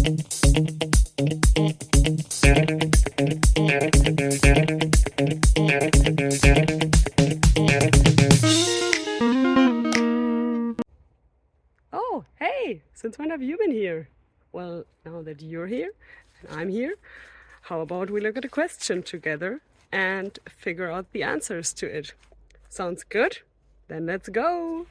Oh, hey! Since when have you been here? Well, now that you're here and I'm here, how about we look at a question together and figure out the answers to it? Sounds good? Then let's go!